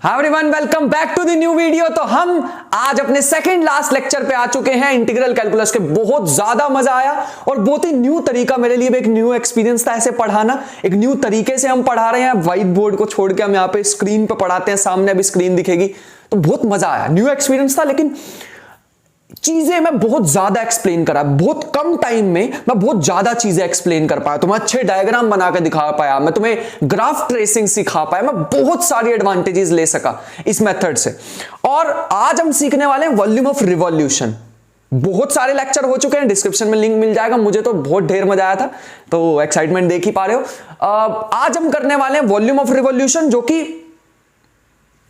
Hi everyone, welcome back to the new video. तो हम आज अपने सेकंड लास्ट लेक्चर पे आ चुके हैं इंटीग्रल कैलकुलस के। बहुत ज्यादा मजा आया और बहुत ही न्यू तरीका, मेरे लिए भी एक न्यू एक्सपीरियंस था ऐसे पढ़ाना। एक न्यू तरीके से हम पढ़ा रहे हैं, व्हाइट बोर्ड को छोड़ के हम यहाँ पे स्क्रीन पे पढ़ाते हैं, सामने अभी स्क्रीन दिखेगी। तो बहुत मजा आया, न्यू एक्सपीरियंस था, लेकिन चीजें मैं बहुत ज्यादा एक्सप्लेन करा, बहुत कम टाइम में मैं बहुत ज्यादा चीजें एक्सप्लेन कर पाया। तुम्हें अच्छे डायग्राम बना के दिखा पाया, मैं तुम्हें ग्राफ ट्रेसिंग सिखा पाया, मैं बहुत सारी एडवांटेजेस ले सका इस मेथड से। और आज हम सीखने वाले हैं वॉल्यूम ऑफ रिवॉल्यूशन। बहुत सारे लेक्चर हो चुके हैं, डिस्क्रिप्शन में लिंक मिल जाएगा। मुझे तो बहुत ढेर मजा आया था, तो एक्साइटमेंट देख ही पा रहे हो। आज हम करने वाले हैं वॉल्यूम ऑफ रिवॉल्यूशन, जो कि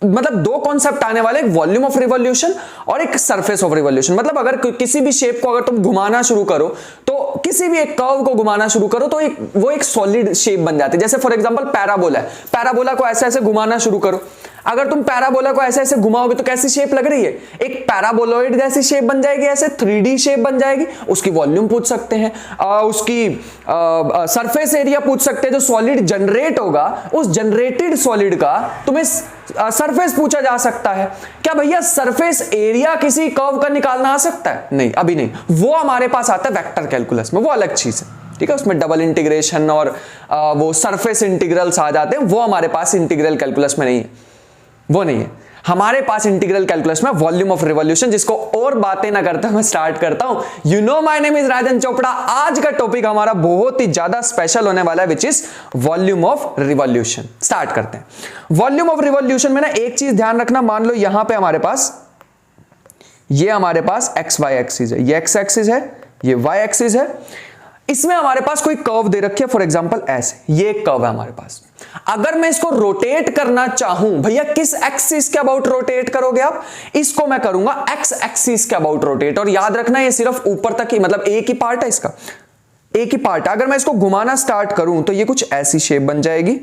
मतलब दो कॉन्सेप्ट आने वाले, एक वॉल्यूम ऑफ रिवॉल्यूशन और एक सरफेस ऑफ रिवॉल्यूशन। मतलब अगर किसी भी शेप को अगर तुम घुमाना शुरू करो, तो किसी भी एक कर्व को घुमाना शुरू करो तो वो एक सॉलिड शेप बन जाती है। जैसे फॉर एग्जांपल पैराबोला है, पैराबोला को ऐसे ऐसे घुमाना शुरू करो। अगर तुम पैराबोला को ऐसे ऐसे घुमाओगे तो कैसी शेप लग रही है? एक पैराबोलॉइड जैसी शेप बन जाएगी, ऐसे 3D शेप बन जाएगी। उसकी वॉल्यूम पूछ सकते हैं, उसकी सरफेस एरिया पूछ सकते हैं। जो सॉलिड जनरेट होगा, उस जनरेटेड सॉलिड का तुम्हें सरफेस पूछा जा सकता है। क्या भैया सरफेस एरिया किसी कर्व का निकालना आ सकता है? नहीं, अभी नहीं। वो हमारे पास आता है वेक्टर कैलकुलस में, वो अलग चीज है, ठीक है। उसमें डबल इंटीग्रेशन और वो सरफेस इंटीग्रल्स आ जाते हैं, वो हमारे पास इंटीग्रल कैलकुलस में नहीं है, वो नहीं है। हमारे पास इंटीग्रल कैलकुलस में वॉल्यूम ऑफ रिवॉल्यूशन, जिसको और बातें ना करते मैं स्टार्ट करता हूं। You know my name is Rajan Chopra. आज का टॉपिक हमारा बहुत ही ज्यादा स्पेशल होने वाला है, which is volume of revolution. Start करते हैं। वॉल्यूम ऑफ रिवॉल्यूशन में ना एक चीज ध्यान रखना, मान लो यहां पे हमारे पास एक्स वाई एक्सिस है, ये एक्स एक्सिस है, ये वाई एक्सिस है। इसमें हमारे पास कोई कर्व दे रखी है, फॉर एग्जांपल ऐसे, ये एक कर्व है हमारे पास। अगर मैं इसको रोटेट करना चाहूं, भैया किस एक्सिस के अबाउट रोटेट करोगे आप? इसको मैं करूंगा एक्स एक्सिस के अबाउट रोटेट। और याद रखना ये सिर्फ ऊपर तक ही, मतलब एक ही पार्ट है इसका, एक ही पार्ट है। अगर मैं इसको घुमाना स्टार्ट करूं तो ये कुछ ऐसी शेप बन जाएगी।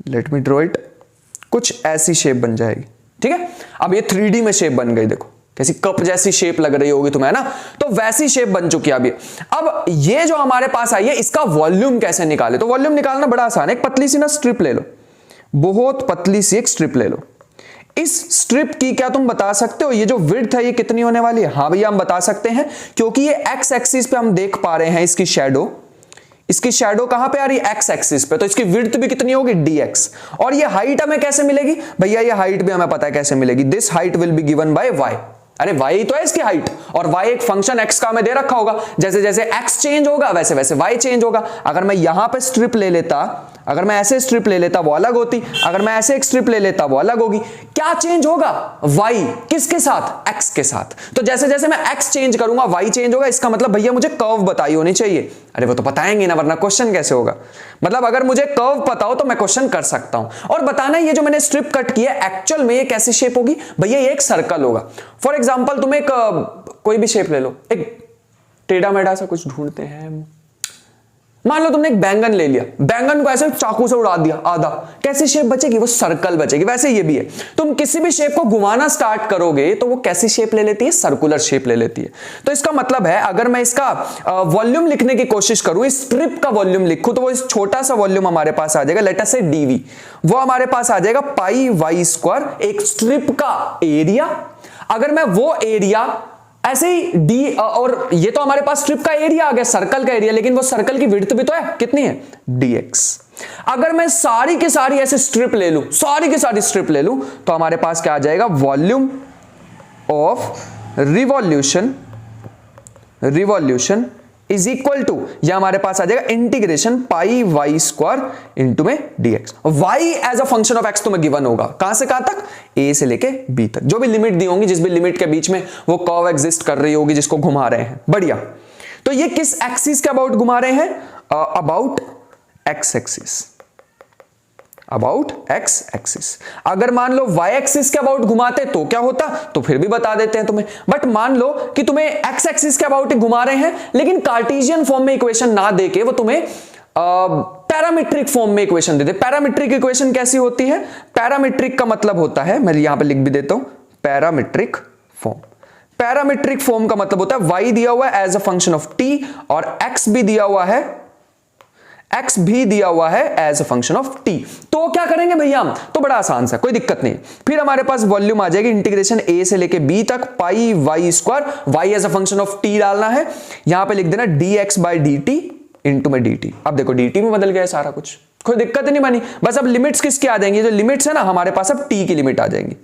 Let me draw it. कुछ ऐसी शेप बन जाएगी, ठीक है। अब ये 3D में शेप बन गई, देखो कैसी कप जैसी शेप लग रही होगी तुम्हें ना, तो वैसी शेप बन चुकी है अभी। अब ये जो हमारे पास आई है, इसका वॉल्यूम कैसे निकाले? तो वॉल्यूम निकालना बड़ा आसान है। एक पतली सी ना स्ट्रिप ले लो, बहुत पतली सी एक स्ट्रिप ले लो। इस स्ट्रिप की क्या तुम बता सकते हो ये जो विड्थ है ये कितनी होने वाली है? हाँ भैया हम बता सकते हैं, क्योंकि ये एक्स एक्सिस पे हम देख पा रहे हैं इसकी शैडो। इसकी शैडो कहां पे आ रही है? एक्स एक्सिस पे। तो इसकी विड्थ भी कितनी होगी? dx। और ये हाइट हमें कैसे मिलेगी? भैया ये हाइट भी हमें पता है कैसे मिलेगी। This height will be given by y। अरे y तो है इसकी हाइट, और y एक फंक्शन x का हमें दे रखा होगा। जैसे जैसे x चेंज होगा वैसे वैसे y चेंज होगा। अगर मैं यहां पे स्ट्रिप ले लेता, अगर मैं ऐसे स्ट्रिप ले लेता वो अलग होती, अगर मैं ऐसे एक स्ट्रिप ले लेता वो अलग होगी। क्या चेंज होगा? y किसके साथ? x के साथ। तो जैसे जैसे मैं x चेंज करूंगा y चेंज होगा। इसका मतलब भैया मुझे कर्व बताई होनी चाहिए। अरे वो तो बताएंगे ना, वरना क्वेश्चन कैसे होगा? मतलब अगर मुझे कर्व पता हो तो मैं क्वेश्चन कर सकता हूं। और बताना ये जो मैंने स्ट्रिप कट की है एक्चुअल में ये कैसी शेप होगी? भैया ये एक सर्कल होगा। फॉर एग्जांपल तुम एक कोई भी शेप ले लो, एक टेढ़ा मेढ़ा सा कुछ ढूंढते हैं। मान लो तुमने एक बैंगन ले लिया, बैंगन को ऐसे चाकू से उड़ा दिया आधा, कैसी शेप बचेगी? वो सर्कल बचेगी। वैसे ये भी है, तुम किसी भी शेप को घुमाना स्टार्ट करोगे तो वो कैसी शेप ले लेती है? सर्कुलर शेप ले लेती है। तो इसका मतलब है अगर मैं इसका वॉल्यूम लिखने की कोशिश करूं, इस स्ट्रिप का वॉल्यूम लिखूं, तो वो इस छोटा सा वॉल्यूम हमारे पास आ जाएगा, लेट अस से dv। वो हमारे पास आ जाएगा पाई वाई स्क्वायर, एक स्ट्रिप का एरिया। अगर मैं वो एरिया ऐसे ही d, और ये तो हमारे पास स्ट्रिप का एरिया आ गया, सर्कल का एरिया, लेकिन वो सर्कल की विड्थ भी तो है, कितनी है? dx। अगर मैं सारी की सारी ऐसे स्ट्रिप ले लूं, सारी की सारी स्ट्रिप ले लूं, तो हमारे पास क्या आ जाएगा? Volume of revolution is equal to, यह हमारे पास आ जाएगा integration pi y square into में dx। y as a function of x तुम्हें गिवन होगा, कहां से कहां तक? a से लेके b तक। जो भी लिमिट दी होंगी, जिस भी लिमिट के बीच में वो कर्व एग्जिस्ट कर रही होगी जिसको घुमा रहे हैं। बढ़िया। तो ये किस एक्सिस के अबाउट घुमा रहे हैं? About x axis, about x axis. अगर मान लो y एक्सिस के अबाउट घुमाते तो क्या होता? तो फिर भी बता देते हैं तुम्हें। बट मान लो कि तुम्हें x एक्सिस के अबाउट घुमा रहे हैं, लेकिन कार्टेशियन फॉर्म में इक्वेशन ना देके वो तुम्हें पैरामीट्रिक फॉर्म में इक्वेशन दे दे। पैरामीट्रिक इक्वेशन कैसी होती है? पैरामीट्रिक का मतलब होता है, मैं यहां पे लिख भी देता हूं, पैरामीट्रिक फॉर्म। पैरामीट्रिक फॉर्म का मतलब होता है y दिया हुआ है as a function of t, और x भी दिया हुआ है x भी दिया हुआ है as a function of t। तो क्या करेंगे भैया हम, तो बड़ा आसान सा, कोई दिक्कत नहीं। फिर हमारे पास वॉल्यूम आ जाएगी इंटीग्रेशन a से लेके b तक pi y square, y as a function of t डालना है, यहां पे लिख देना dx बाई dt इंटू में dt। अब देखो dt में बदल गया है सारा कुछ, कोई दिक्कत नहीं बनी। बस अब लिमिट्स किसकी आ जाएंगी, जो लिमिट्स है ना हमारे पास अब t की लिमिट आ जाएंगी।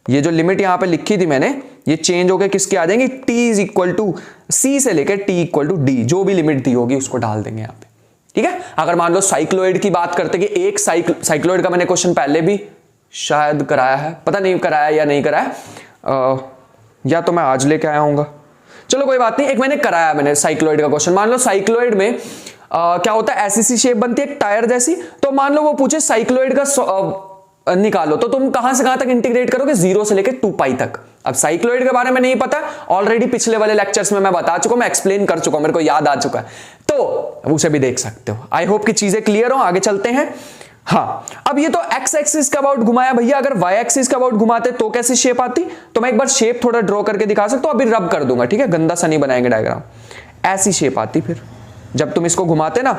ये जो लिमिट यहां पे लिखी थी मैंने, ये चेंज होकर किसकी आ जाएंगी, t is equal to c से लेकर t इक्वल टू d, जो भी लिमिट दी होगी उसको डाल देंगे यहां पे। ठीक है, अगर मान लो साइक्लोइड की बात करते कि एक साइक्लोइड का मैंने क्वेश्चन पहले भी शायद कराया है, पता नहीं कराया या नहीं कराया, या तो मैं आज लेके आया हूंगा, चलो कोई बात नहीं। एक मैंने कराया, मैंने साइक्लोइड का क्वेश्चन। मान लो साइक्लोइड में क्या होता है, ऐसी सी शेप बनती है एक टायर जैसी। तो मान लो वो पूछे साइक्लोइड का निकालो, तो तुम कहां से कहां तक इंटीग्रेट करोगे, 0 से लेकर 2 पाई तक। अब साइक्लोइड के बारे में नहीं पता, ऑलरेडी पिछले वाले लेक्चर्स में मैं बता चुका हूं, मैं एक्सप्लेन कर चुका हूं, मेरे को याद आ चुका है, तो उसे भी देख सकते हो। आई होप कि चीजें क्लियर हो, आगे चलते हैं। हाँ, अब ये तो एक्स एक्सिस का अबाउट घुमाया भैया, अगर वाई एक्सिस का अबाउट घुमाते तो कैसी शेप आती, तो मैं एक बार शेप थोड़ा ड्रॉ करके दिखा सकता हूं, अभी रब कर दूंगा, ठीक है, गंदा सा नहीं बनाएंगे डायग्राम। ऐसी शेप आती फिर जब तुम इसको घुमाते ना,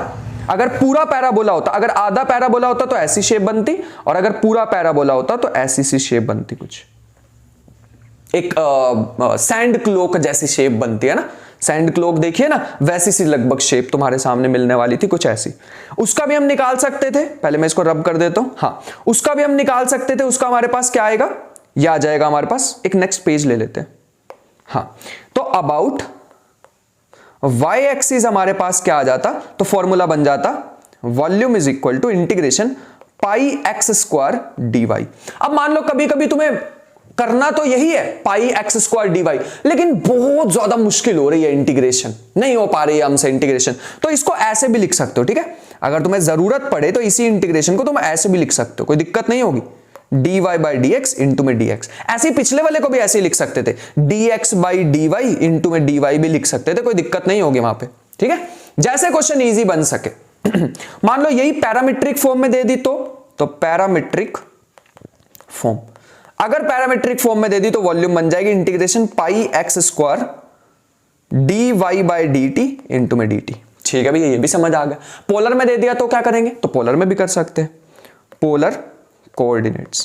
अगर पूरा पैराबोला होता, अगर आधा पैराबोला होता तो ऐसी शेप बनती, और अगर पूरा पैराबोला होता तो ऐसी सी शेप बनती, कुछ एक सैंड क्लोक जैसी शेप बनती है ना, सैंड क्लोक देखिए ना, वैसी सी लगभग शेप तुम्हारे सामने मिलने वाली थी, कुछ ऐसी। उसका भी हम निकाल सकते थे, पहले मैं इसको रब कर देता हूं। हाँ, उसका भी हम निकाल सकते थे। उसका हमारे पास क्या आएगा, यह आ जाएगा हमारे पास, एक नेक्स्ट पेज ले लेते हैं। हाँ, तो अबाउट y एक्सिस हमारे पास क्या आ जाता, तो फॉर्मूला बन जाता volume is equal to integration pi x square D y. अब मान लो कभी कभी तुम्हें करना तो यही है पाई एक्स स्क्वायर डी वाई, लेकिन बहुत ज्यादा मुश्किल हो रही है, इंटीग्रेशन नहीं हो पा रही है हमसे इंटीग्रेशन, तो इसको ऐसे भी लिख सकते हो। ठीक है, अगर तुम्हें जरूरत पड़े तो इसी इंटीग्रेशन को तुम ऐसे भी लिख सकते हो, कोई दिक्कत नहीं होगी। dy by d x into में dx, ऐसे ही पिछले वाले को भी ऐसे ही लिख सकते थे, dx by d y into में dy भी लिख सकते थे, कोई दिक्कत नहीं होगी वहां पे। ठीक है, जैसे क्वेश्चन इजी बन सके। मान लो यही पैरामीट्रिक फॉर्म में दे दी तो पैरामीट्रिक फॉर्म, अगर पैरामीट्रिक फॉर्म में दे दी तो वॉल्यूम बन जाएगी integration pi x square D y by d t into में डी टी। ठीक है भैया, ये भी समझ आ गया। पोलर में दे दिया तो क्या करेंगे, तो पोलर में भी कर सकते हैं, पोलर कोऑर्डिनेट्स।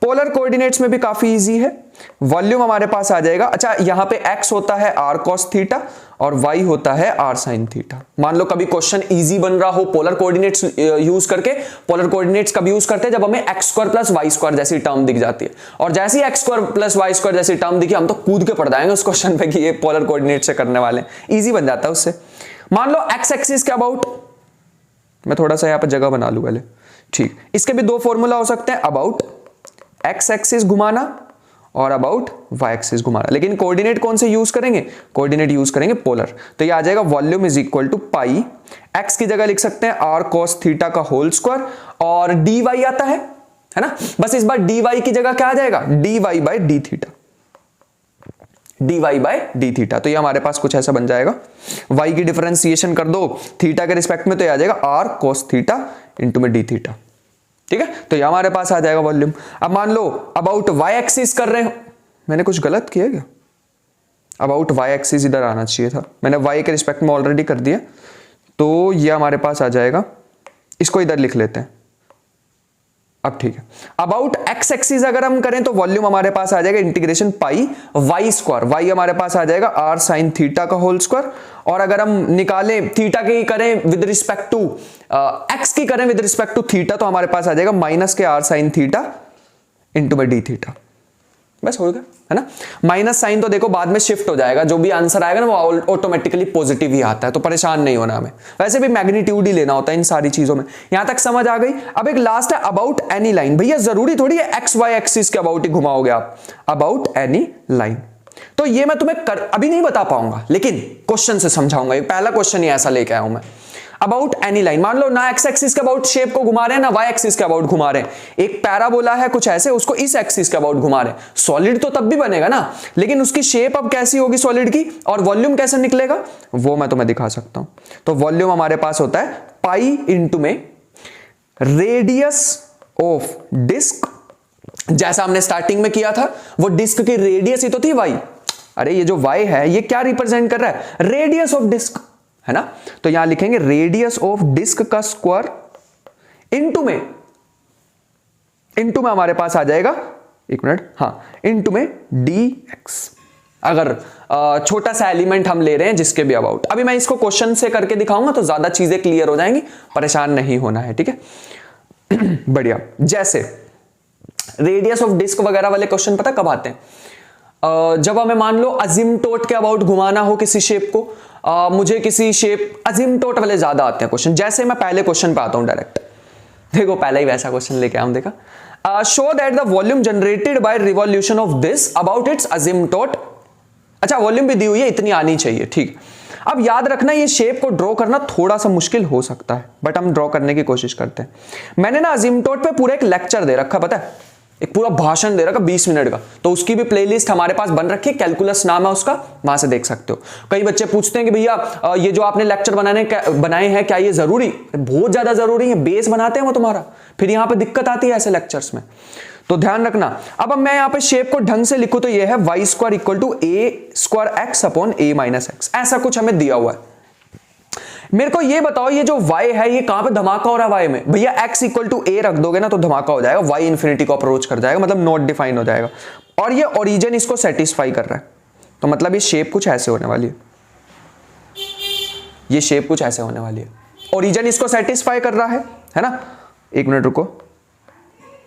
पोलर कोऑर्डिनेट्स में भी काफी इजी है। वॉल्यूम हमारे पास आ जाएगा, अच्छा यहां पे x होता है r cos थीटा और y होता है r sin थीटा। मान लो कभी क्वेश्चन इजी बन रहा हो पोलर कोऑर्डिनेट्स यूज करके, पोलर कोऑर्डिनेट्स कब यूज करते हैं, जब हमें x square plus Y square जैसी टर्म दिख जाती है, और जैसे ही x square plus Y square जैसी टर्म दिखी हम तो कूद के पड़ जाएंगे उस क्वेश्चन पे कि ये पोलर कोऑर्डिनेट से करने वाले हैं, इजी बन जाता है उससे। मान लो x एक्सिस के अबाउट, मैं थोड़ा सा यहां पर जगह बना लूं पहले, ठीक, इसके भी दो फॉर्मूला हो सकते हैं, अबाउट x एक्सिस घुमाना और अबाउट y एक्सिस घुमाना, लेकिन कोऑर्डिनेट कौन से यूज करेंगे, कोऑर्डिनेट यूज करेंगे पोलर। तो ये आ जाएगा volume is equal to pi, x की जगह लिख सकते हैं r cos थीटा का होल स्क्वायर, और dy आता है ना, बस इस बार dy की जगह क्या आ जाएगा, dy by D theta, dy by D theta. तो ये हमारे पास कुछ ऐसा बन जाएगा, y की डिफरेंशिएशन कर दो थीटा के रिस्पेक्ट में तो ये आ जाएगा r cos थीटा इंटू में डी थीटा। ठीक है, तो ये हमारे पास आ जाएगा वॉल्यूम। अब मान लो अबाउट y एक्सिस कर रहे हो, मैंने कुछ गलत किया क्या, अबाउट y एक्सिस इधर आना चाहिए था, मैंने y के रिस्पेक्ट में ऑलरेडी कर दिया, तो ये हमारे पास आ जाएगा, इसको इधर लिख लेते हैं। अब ठीक है, अबाउट x एक्सिस अगर हम करें तो वॉल्यूम हमारे पास आ जाएगा इंटीग्रेशन पाई y स्क्वायर, y हमारे पास आ जाएगा r sin थीटा का होल स्क्वायर, और अगर हम निकालें थीटा की करें विद रिस्पेक्ट टू x की करें विद रिस्पेक्ट टू थीटा, तो हमारे पास आ जाएगा माइनस के r sin थीटा इंटू में डी थीटा। बस हो गया, है ना। माइनस साइन तो देखो बाद में शिफ्ट हो जाएगा, जो भी आंसर आएगा ना वो ऑटोमेटिकली पॉजिटिव ही आता है, तो परेशान नहीं होना हमें, वैसे भी मैग्नीट्यूड ही लेना होता है इन सारी चीजों में। यहां तक समझ आ गई। अब एक लास्ट है अबाउट एनी लाइन, भैया जरूरी थोड़ी है एक्स वाई एक्सिस के अबाउट ही घुमाओगे आप, अबाउट एनी लाइन। तो ये मैं तुम्हें अभी नहीं बता पाऊंगा, लेकिन क्वेश्चन से समझाऊंगा, ये पहला क्वेश्चन ही ऐसा लेके आया हूं मैं। अबाउट एनी लाइन, मान लो ना एक्स एक्सिस के अबाउट शेप को घुमा रहे हैं ना वाई एक्सिस के अबाउट घुमा रहे हैं, एक पैराबोला है कुछ ऐसे, उसको इस एक्सिस के अबाउट घुमा रहे हैं, सॉलिड तो तब भी बनेगा ना, लेकिन उसकी शेप अब कैसी होगी सॉलिड की, और वॉल्यूम कैसे निकलेगा वो मैं तुम्हें दिखा सकता हूं। तो वॉल्यूम हमारे पास होता है पाई इंटू में रेडियस ऑफ डिस्क, जैसा हमने स्टार्टिंग में किया था, वो डिस्क की रेडियस ही तो थी वाई। अरे ये जो वाई है ये क्या रिप्रेजेंट कर रहा है, रेडियस ऑफ डिस्क, है ना। तो यहां लिखेंगे रेडियस ऑफ डिस्क का स्क्वायर इनटू में हमारे पास आ जाएगा, एक मिनट, हाँ, इनटू में dx, अगर छोटा सा एलिमेंट हम ले रहे हैं जिसके भी अबाउट। अभी मैं इसको क्वेश्चन से करके दिखाऊंगा तो ज्यादा चीजें क्लियर हो जाएंगी, परेशान नहीं होना है, ठीक है। बढ़िया। जैसे रेडियस ऑफ डिस्क वगैरह वाले क्वेश्चन पता कब आते हैं? जब हमें मान लो अजिमटोट के अबाउट घुमाना हो किसी शेप को, मुझे किसी शेप, अजिमटोट वाले ज्यादा आते हैं क्वेश्चन। जैसे मैं पहले क्वेश्चन पे आता हूं डायरेक्ट, देखो पहले ही वैसा क्वेश्चन लेके आऊं, देखा, show that the volume generated by revolution of this about its asymptote. अच्छा, वॉल्यूम भी दी हुई है, इतनी आनी चाहिए, ठीक। अब याद रखना ये शेप को ड्रॉ करना थोड़ा सा मुश्किल हो सकता है, बट हम ड्रॉ करने की कोशिश करते हैं। मैंने ना अजिमटोट पे पूरा एक लेक्चर दे रखा, पता है, एक पूरा भाषण दे रखा 20 मिनट का, तो उसकी भी प्लेलिस्ट हमारे पास बन रखी है, कैलकुलस नाम है उसका, वहां से देख सकते हो। कई बच्चे पूछते हैं कि भैया ये जो आपने लेक्चर बनाए हैं क्या ये जरूरी? बहुत ज्यादा जरूरी है, बेस बनाते हैं वो तुम्हारा, फिर यहां पे दिक्कत आती है ऐसे लेक्चर्स में, तो ध्यान रखना। अब मैं यहां पे शेप को ढंग से लिखूं तो ये है y square equal to a square x upon a minus x, ऐसा कुछ हमें दिया हुआ है। मेरे को ये बताओ ये जो y है ये कहां पे धमाका हो रहा है? y में भैया x इक्वल टू a रख दोगे ना तो धमाका हो जाएगा, y इंफिनिटी को अप्रोच कर जाएगा, मतलब नॉट डिफाइन हो जाएगा, और ये ओरिजिन इसको सेटिस्फाई कर रहा है, तो मतलब ये शेप कुछ ऐसे होने वाली है, ये शेप कुछ ऐसे होने वाली है, ओरिजिन इसको सेटिस्फाई कर रहा है ना। एक मिनट रुको,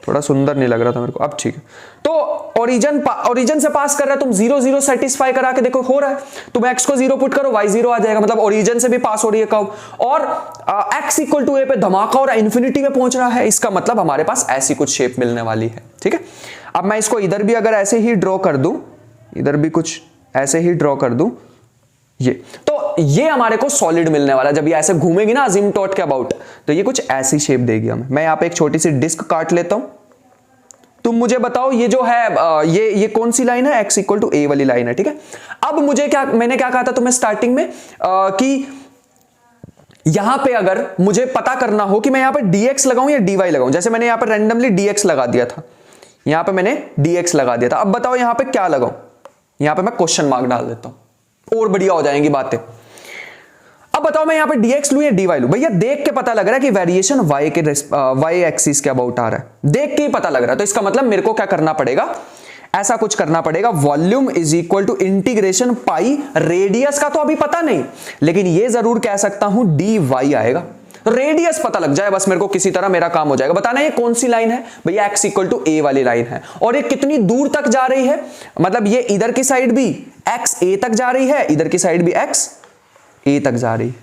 थोड़ा सुंदर नहीं लग रहा था मेरे को, अब ठीक है। तो ओरिजिन से पास कर रहा है, तुम 0 0 सेटिस्फाई करा के देखो हो रहा है, तुम x को 0 पुट करो y 0 आ जाएगा, मतलब ओरिजिन से भी पास हो रही है कर्व, और x इक्वल टू a पे धमाका हो रहा है, इंफिनिटी में पहुंच रहा है, इसका मतलब हमारे पास ऐसी कुछ शेप मिलने वाली है, ठीक है। अब मैं इसको इधर भी अगर ऐसे ही ड्रॉ कर दूं, इधर भी कुछ ऐसे ही ड्रॉ कर दूं, ये तो ये हमारे को सॉलिड मिलने वाला है। जब ये ऐसे घूमेगी ना अजिमटोट के अबाउट, तो ये कुछ ऐसी शेप देगी हमें। मैं यहां पे एक छोटी सी डिस्क काट लेता हूं, तुम मुझे बताओ ये जो है ये कौन सी लाइन है? x इक्वल टू a वाली लाइन है, ठीक है। अब मुझे मैंने क्या कहा था तुम्हें स्टार्टिंग में कि यहां पे अगर मुझे पता करना हो कि मैं यहां पे dx लगाऊं या dy लगाऊं, जैसे मैंने यहां पे रैंडमली dx लगा दिया था, यहां पे मैंने dx लगा दिया था। अब बताओ यहां पे क्या लगाऊं? यहां पे मैं क्वेश्चन मार्क डाल देता हूं और बढ़िया हो जाएंगी बातें। अब बताओ मैं यहां पे dx लूं या dy लूं? भैया देख के पता लग रहा है कि वेरिएशन y एक्सिस के अबाउट आ रहा है, देख के ही पता लग रहा है, तो इसका मतलब मेरे को क्या करना पड़ेगा? ऐसा कुछ करना पड़ेगा, volume is equal to integration pi, radius का तो अभी पता नहीं, लेकिन ये जरूर कह सकता हूं dy आएगा, रेडियस पता लग जाए बस मेरे को, किसी तरह मेरा काम हो जाएगा। बताना ये कौन सी लाइन है? भैया x इक्वल टू a वाली लाइन है, और ये कितनी दूर तक जा रही है, मतलब ये इधर की साइड भी x a तक जा रही है, इधर की साइड भी x a तक जा रही है,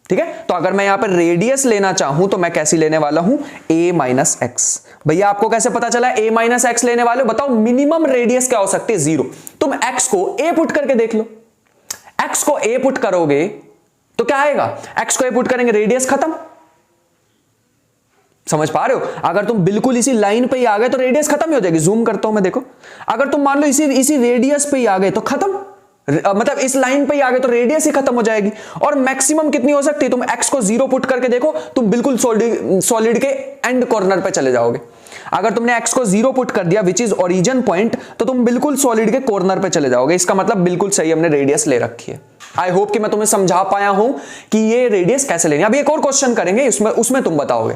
ठीक है। तो अगर मैं यहां पर रेडियस लेना चाहूं तो मैं कैसी लेने वाला हूं? a minus x. भैया आपको कैसे पता चला a माइनस एक्स लेने वाले हो? बताओ मिनिमम रेडियस क्या हो सकती है? 0। तुम x को a पुट करके देख लो, x को a पुट करोगे तो क्या आएगा? x को a पुट करेंगे, रेडियस खत्म। समझ पा रहे हो? अगर तुम बिल्कुल इसी लाइन पे ही आ गए तो रेडियस खत्म ही हो जाएगी। जूम करता हूं मैं, देखो, अगर तुम मान लो इसी रेडियस पे ही आ गए तो खत्म, मतलब इस लाइन पे ही आ गए तो रेडियस ही खत्म हो जाएगी। और मैक्सिमम कितनी हो सकती है? तुम x को 0 पुट करके देखो, तुम बिल्कुल सॉलिड के एंड कॉर्नर पे चले जाओगे। अगर तुमने x को 0 पुट कर दिया विच इज ओरिजिन पॉइंट, तो तुम बिल्कुल सॉलिड के कॉर्नर पे चले जाओगे। इसका मतलब बिल्कुल सही हमने रेडियस ले रखी है। आई होप कि मैं तुम्हें समझा पाया हूं कि ये रेडियस कैसे लेनी है। अभी एक और क्वेश्चन करेंगे, उसमें तुम बताओगे।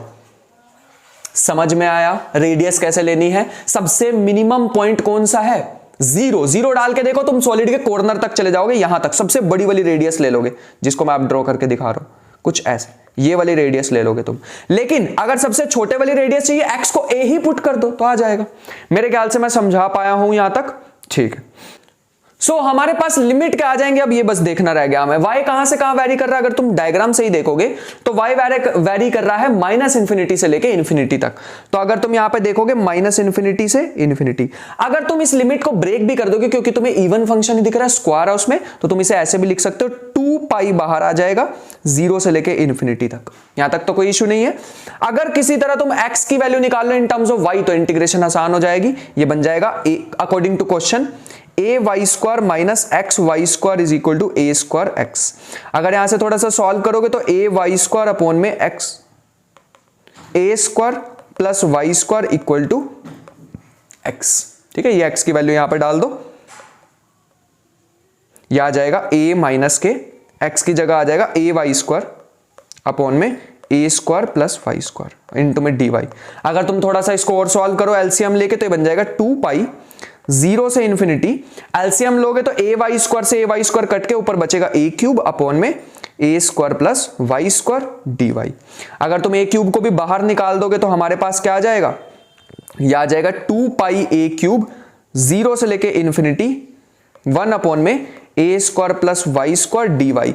समझ में आया रेडियस कैसे लेनी है? सबसे मिनिमम पॉइंट कौन सा है? 0 डाल के देखो, तुम सॉलिड के कॉर्नर तक चले जाओगे, यहां तक सबसे बड़ी वाली रेडियस ले लोगे, जिसको मैं आप ड्रॉ करके दिखा रहा हूं, कुछ ऐसे ये वाली रेडियस ले लोगे तुम। लेकिन अगर सबसे छोटे वाली रेडियस चाहिए, x को a ही पुट कर दो तो आ जाएगा। मेरे ख्याल से मैं समझा पाया हूं यहां तक, ठीक है। सो हमारे पास लिमिट क्या आ जाएंगे? अब ये बस देखना रह गया हमें, y कहां से कहां वैरी कर रहा है। अगर तुम डायग्राम से ही देखोगे तो y वैरी कर रहा है माइनस इंफिनिटी से लेके इंफिनिटी तक। तो अगर तुम यहां पे देखोगे माइनस इंफिनिटी से इंफिनिटी, अगर तुम इस लिमिट को ब्रेक भी कर दोगे, क्योंकि तुम्हें इवन फंक्शन ही दिख रहा है, स्क्वायर है उसमें, तो तुम इसे ऐसे भी लिख सकते हो, 2 पाई बाहर आ जाएगा 0 से लेके इंफिनिटी तक। यहां तक तो कोई इशू नहीं है। अगर किसी तरह तुम x की वैल्यू निकाल लो इन टर्म्स ऑफ y, तो इंटीग्रेशन आसान हो जाएगी। ये बन जाएगा according to question a y square minus x y square is equal to a square x. अगर यहां से थोड़ा सा सॉल्व करोगे तो a वाई स्क्वायर अपॉन में x a square plus Y square equal to x, ठीक है। ये x की वैल्यू यहां पे डाल दो, यह आ जाएगा a माइनस के x की जगह आ जाएगा ए वाई स्क्वायर अपॉन में A square plus Y square into में डी वाई। अगर तुम थोड़ा सा इसको और सॉल्व करो एलसीएम लेके तो ये बन जाएगा 2 पाई 0 से इन्फिनिटी, एलसीएम लोगे तो ए वाई स्क्वायर से ए वाई स्क्वायर कट के ऊपर बचेगा ए क्यूब अपॉन में A square plus Y square D Y. अगर तुम ए क्यूब को भी बाहर निकाल दोगे तो हमारे पास क्या आ जाएगा, यह आ जाएगा 2 पाई ए क्यूब 0 से लेके इन्फिनिटी 1 अपॉन में A square plus Y square D Y.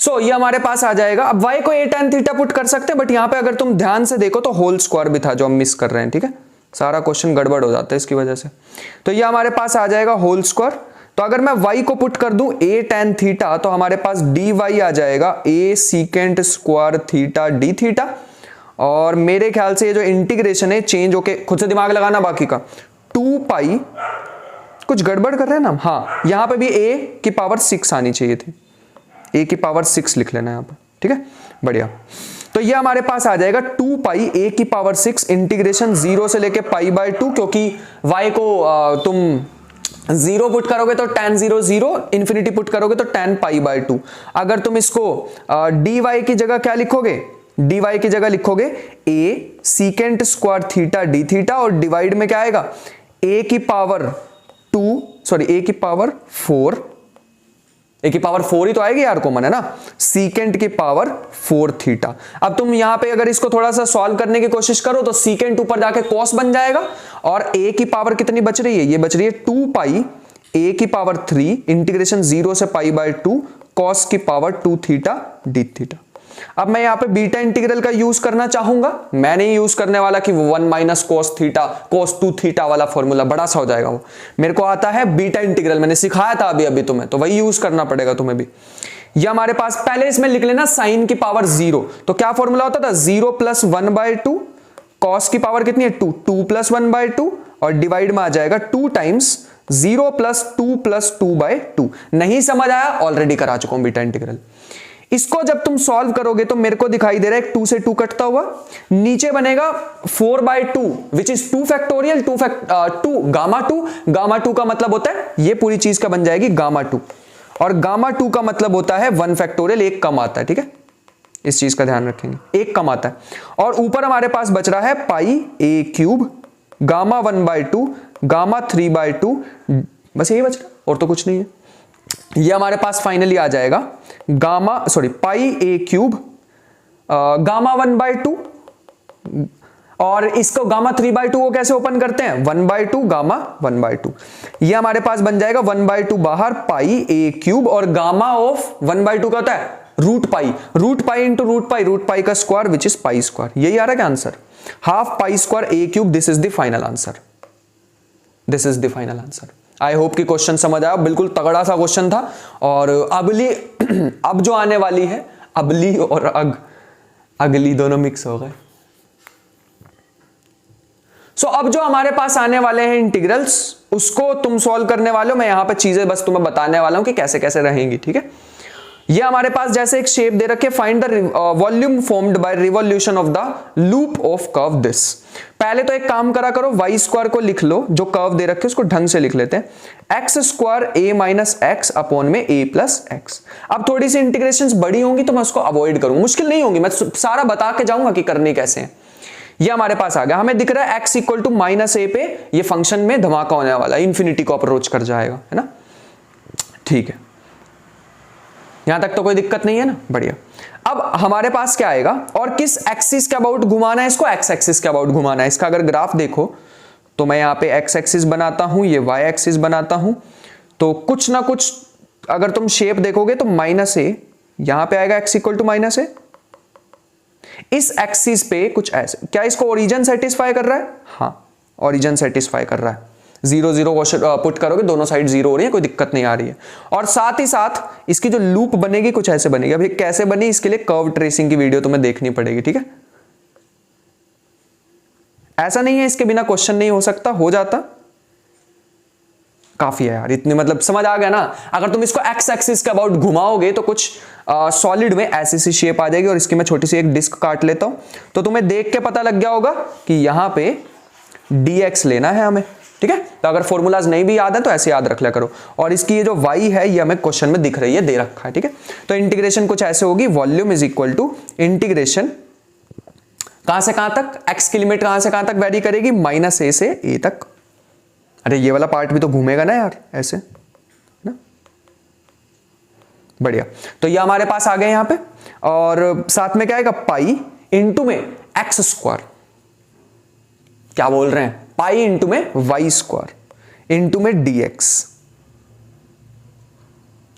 So ये हमारे पास आ जाएगा। अब y को a tan थीटा पुट कर सकते हैं, बट यहां पे अगर तुम ध्यान से देखो तो होल स्क्वायर भी था जो हम मिस कर रहे हैं, ठीक है, सारा क्वेश्चन गड़बड़ हो जाता है इसकी वजह से। तो ये हमारे पास आ जाएगा होल स्क्वायर। तो अगर मैं y को पुट कर दूं a tan थीटा तो हमारे पास dy आ जाएगा a secant square theta D theta. और मेरे ख्याल से ये जो इंटीग्रेशन है चेंज होके, खुद से दिमाग लगाना बाकी का, 2 पाई, कुछ गड़बड़ कर रहे हैं ना, हाँ यहां पे भी a की पावर 6 आनी चाहिए थी, a की पावर 6 लिख लेना यहां पर, ठीक है, बढ़िया। तो ये हमारे पास आ जाएगा 2 पाई a की पावर 6 इंटीग्रेशन 0 से लेके पाई बाय 2, क्योंकि y को तुम 0 पुट करोगे तो tan 0 0, इन्फिनिटी पुट करोगे तो tan पाई बाय 2। अगर तुम इसको dy की जगह क्या लिखोगे, dy की जगह लिखोगे a secant square theta D theta, और डिवाइड में क्या आएगा a की पावर 4, ए की पावर 4 ही तो आएगी यार, कॉमन है ना, सीकेंट की पावर 4 थीटा। अब तुम यहां पे अगर इसको थोड़ा सा सॉल्व करने की कोशिश करो तो सीकेंट ऊपर जाके कॉस बन जाएगा, और ए की पावर कितनी बच रही है, ये बच रही है 2 पाई ए की पावर 3 इंटीग्रेशन 0 से पाई बाय 2 कॉस की पावर 2 थीटा डी थीटा। अब मैं यहां पे बीटा इंटीग्रल का यूज करना चाहूंगा, मैं नहीं यूज करने वाला कि वो 1 minus cos theta cos 2 theta वाला फॉर्मूला, बड़ा सा हो जाएगा वो। मेरे को आता है बीटा इंटीग्रल, मैंने सिखाया था अभी तुम्हें, तो वही यूज करना पड़ेगा तुम्हें भी। ये हमारे पास पहले इसमें लिख लेना साइन की पावर 0, तो क्या फॉर्मूला होता था 0 प्लस 1 बाय 2, कॉस की पावर कितनी है 2, 2 प्लस 1 बाय 2, और डिवाइड में आ जाएगा 2 टाइम्स 0 प्लस 2 बाय 2। नहीं समझ आया, ऑलरेडी करा चुका हूं बीटा इंटीग्रल। इसको जब तुम सॉल्व करोगे तो मेरे को दिखाई दे रहा है 2 से 2 कटता हुआ, नीचे बनेगा 4 by 2 which is 2 factorial 2 gamma 2 का मतलब होता है ये पूरी चीज का बन जाएगी गामा 2, और गामा 2 का मतलब होता है 1 फैक्टोरियल, एक कम आता है, ठीक है, इस चीज का ध्यान रखेंगे, एक कम आता है। और ऊपर हमारे पास बच रहा है pi A cube gamma 1 by 2 gamma 3 by 2, बस यही बच रहा और तो कुछ नहीं है। ये हमारे पास फाइनली आ जाएगा पाई ए क्यूब गामा 1 बाय 2, और इसको गामा 3 बाय 2 को कैसे ओपन करते हैं 1 बाय 2 गामा 1 बाय 2। ये हमारे पास बन जाएगा 1 बाय 2 बाहर पाई ए क्यूब, और गामा ऑफ 1 बाय 2 का होता है root pi into root pi का square which is pi square. यही आ रहा है क्या answer, half pi square A cube, this is the final answer. I hope कि क्वेश्चन समझ आया, बिल्कुल तगड़ा सा क्वेश्चन था। और अब जो आने वाली है, अबली और अगली दोनों मिक्स हो गए। सो अब जो हमारे पास आने वाले हैं इंटीग्रल्स, उसको तुम सॉल्व करने वाले हो, मैं यहां पे चीजें बस तुम्हें बताने वाला हूं कि कैसे कैसे रहेंगी, ठीक है। ये हमारे पास जैसे एक शेप दे रखे, find the volume formed by revolution of the loop of curve this. पहले तो एक काम करा करो, वाई स्क्वायर को लिख लो, जो कर्व दे रखे उसको ढंग से लिख लेते हैं, एक्स स्क्वायर ए माइनस एक्स अपॉन में ए प्लस एक्स। अब थोड़ी सी इंटीग्रेशंस बड़ी होंगी तो मैं उसको अवॉइड करूंगा, मुश्किल नहीं होंगी, मैं सारा बता के जाऊंगा कि करनी कैसे है। ये हमारे पास आ गया, हमें दिख रहा है एक्स इक्वल टू माइनस ए पे ये फंक्शन में धमाका होने वाला है, इन्फिनिटी को अप्रोच कर जाएगा, है ना, ठीक है, यहां तक तो कोई दिक्कत नहीं है ना, बढ़िया। अब हमारे पास क्या आएगा, और किस एक्सिस के अबाउट घुमाना है इसको, एक्स एक्सिस के अबाउट घुमाना है। इसका अगर ग्राफ देखो तो मैं यहां पे एक्स एक्सिस बनाता हूं, ये वाई एक्सिस बनाता हूं, तो कुछ ना कुछ अगर तुम शेप देखोगे तो माइनस ए यहां पे आएगा, एक्स इक्वल टू माइनस ए। इस एक्सिस पे कुछ ऐसे, क्या इसको ओरिजिन सेटिस्फाई कर रहा है, हाँ ओरिजिन सेटिस्फाई कर रहा है, 0 0 पुट करोगे दोनों साइड 0 हो रही है, कोई दिक्कत नहीं आ रही है। और साथ ही साथ इसकी जो लूप बनेगी कुछ ऐसे बनेगी। अभी कैसे बनी इसके लिए कर्व ट्रेसिंग की वीडियो तुम्हें देखनी पड़ेगी, ठीक है। ऐसा नहीं है इसके बिना क्वेश्चन नहीं हो सकता, हो जाता, काफी है यार इतनी, मतलब समझ आ गया ना। अगर तुम इसको एक्स एक्सिस के अबाउट घुमाओगे तो कुछ सॉलिड में ऐसी सी शेप आ जाएगी, और इसकी मैं छोटी सी एक डिस्क काट लेता हूं, तो तुम्हें देख के पता लग गया होगा कि यहां पे dx लेना है हमें, ठीक है। तो अगर फॉर्मूलाज नहीं भी याद है तो ऐसे याद रख लिया करो। और इसकी ये जो y है ये हमें क्वेश्चन में दिख रही है, दे रखा है, ठीक है। तो इंटीग्रेशन कुछ ऐसे होगी, volume is equal to integration कहां से कहां तक, x की लिमिट कहां से कहां तक वेरी करेगी, -a से a तक। अरे ये वाला पार्ट भी तो घूमेगा ना यार, ऐसे ना, बढ़िया। तो ये हमारे पास आ गए यहां पे, और साथ में क्या आएगा, पाई इंटू में एक्स स्क्वायर, क्या बोल रहे हैं, पाई इंटू में वाई स्क्वायर इंटू में dx।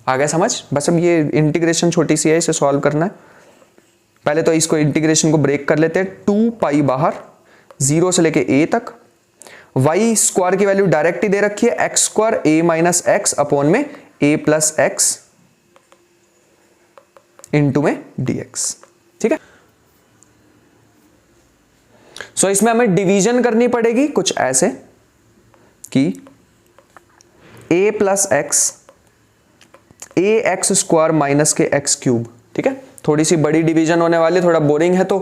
आ गया समझ। बस अब ये इंटीग्रेशन छोटी सी है, इसे सॉल्व करना है। पहले तो इसको इंटीग्रेशन को ब्रेक कर लेते हैं, 2 पाई बाहर 0 से लेके a तक, वाई स्क्वायर की वैल्यू डायरेक्ट ही दे रखी है, x square a minus x upon में a प्लस एक्स इंटू में dx, ठीक है। सो इसमें हमें डिवीजन करनी पड़ेगी कुछ ऐसे कि a plus x A x square minus के एक्स क्यूब, ठीक है। थोड़ी सी बड़ी डिवीजन होने वाली, थोड़ा बोरिंग है तो